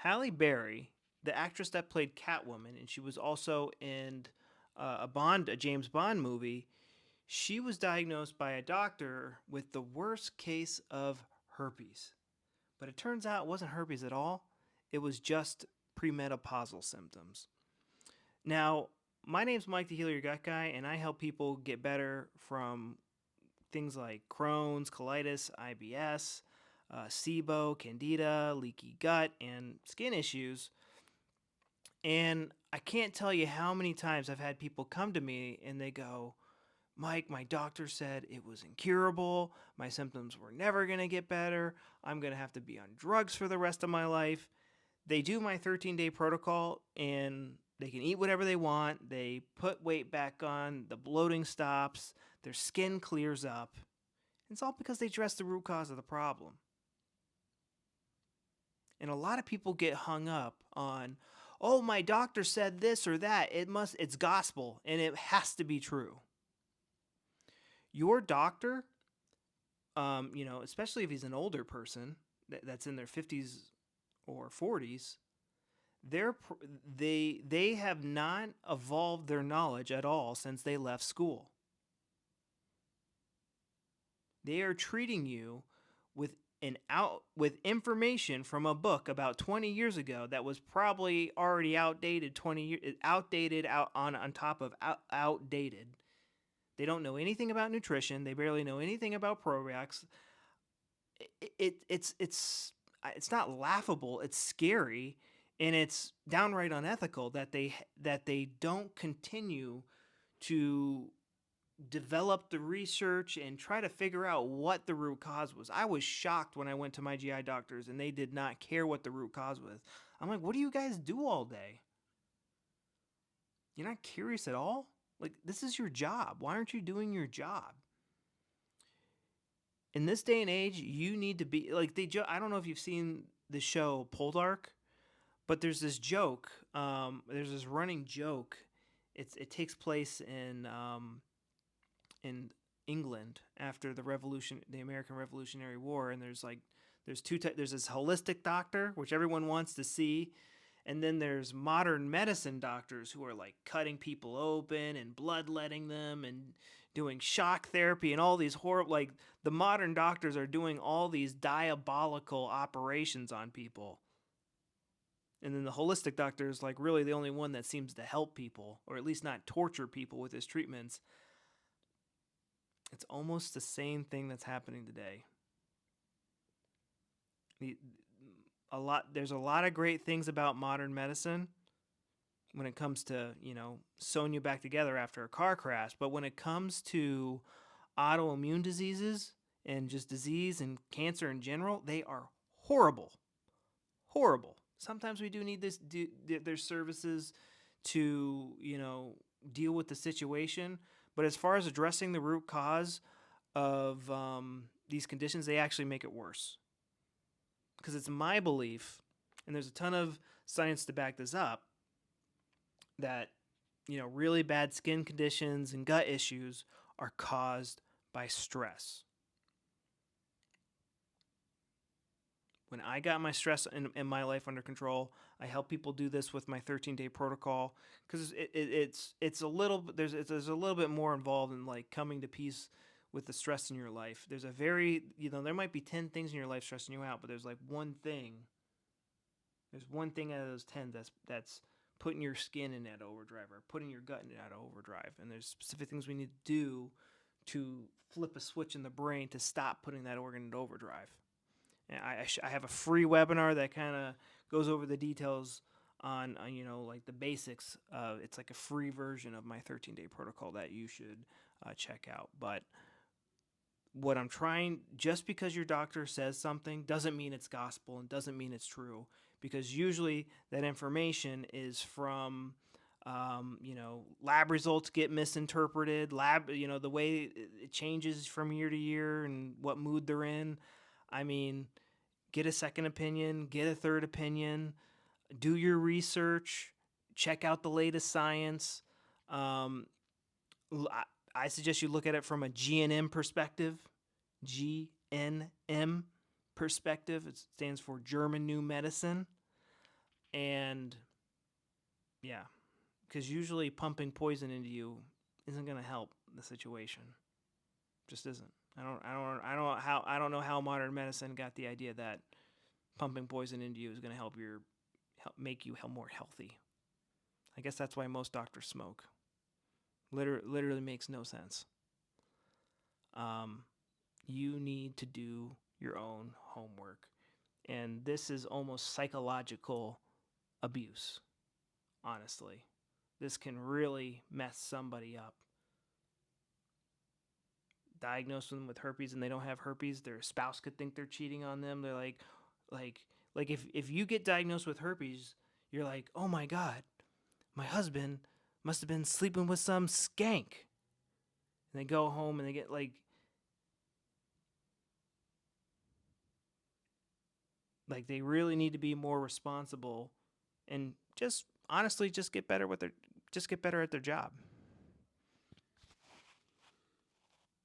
Halle Berry, the actress that played Catwoman, and she was also in a James Bond movie. She was diagnosed by a doctor with the worst case of herpes, but it turns out it wasn't herpes at all. It was just premenopausal symptoms. Now, my name's Mike the Healer Your Gut Guy, and I help people get better from things like Crohn's, colitis, IBS, SIBO, candida, leaky gut, and skin issues. And I can't tell you how many times I've had people come to me and they go, Mike, my doctor said it was incurable. My symptoms were never going to get better. I'm going to have to be on drugs for the rest of my life. They do my 13-day protocol and they can eat whatever they want. They put weight back on. The bloating stops. Their skin clears up. It's all because they address the root cause of the problem. And a lot of people get hung up on, oh, my doctor said this or that. It's gospel and it has to be true. Your doctor, especially if he's an older person that's in their 50s or 40s, they have not evolved their knowledge at all since they left school. They are treating you with with information from a book about 20 years ago that was probably already outdated on top of outdated. They don't know anything about nutrition. They barely know anything about probiotics. It's not laughable. It's scary, and it's downright unethical that they don't continue to develop the research and try to figure out what the root cause was. I was shocked when I went to my GI doctors and they did not care what the root cause was. I'm like, what do you guys do all day? You're not curious at all? Like, this is your job. Why aren't you doing your job? In this day and age, you need to be like I don't know if you've seen the show Poldark, but there's this joke. There's this running joke. It takes place in England after the American Revolutionary War, and there's this holistic doctor which everyone wants to see, and then there's modern medicine doctors who are like cutting people open and bloodletting them and doing shock therapy and all these horrible, like, the modern doctors are doing all these diabolical operations on people. And then the holistic doctor is like really the only one that seems to help people, or at least not torture people with his treatments. It's almost the same thing that's happening today. There's a lot of great things about modern medicine when it comes to, sewing you back together after a car crash, but when it comes to autoimmune diseases and just disease and cancer in general, they are horrible. Horrible. Sometimes we do need their services to, deal with the situation. But as far as addressing the root cause of these conditions, they actually make it worse. Because it's my belief, and there's a ton of science to back this up, that really bad skin conditions and gut issues are caused by stress. When I got my stress in my life under control, I help people do this with my 13-day protocol, because it's a little there's a little bit more involved in like coming to peace with the stress in your life. There's a very there might be 10 things in your life stressing you out, but there's like one thing. There's one thing out of those 10 that's putting your skin in that overdrive, or putting your gut in that overdrive. And there's specific things we need to do to flip a switch in the brain to stop putting that organ in overdrive. And I have a free webinar that kind of goes over the details on like the basics. It's like a free version of my 13-day protocol that you should check out. But what I'm trying, just because your doctor says something doesn't mean it's gospel and doesn't mean it's true, because usually that information is from lab results get misinterpreted, the way it changes from year to year and what mood they're in. I mean, get a second opinion, get a third opinion, do your research, check out the latest science. I suggest you look at it from a GNM perspective. GNM perspective. It stands for German New Medicine. And yeah, because usually pumping poison into you isn't going to help the situation. Just isn't. I don't know how modern medicine got the idea that pumping poison into you is going to make you more healthy. I guess that's why most doctors smoke. Literally makes no sense. You need to do your own homework. And this is almost psychological abuse, honestly. This can really mess somebody up. Diagnose them with herpes and they don't have herpes, their spouse could think they're cheating on them. They're like if you get diagnosed with herpes, you're like, oh my God, my husband must have been sleeping with some skank. And they go home and they get like they really need to be more responsible and just honestly just get better at their job.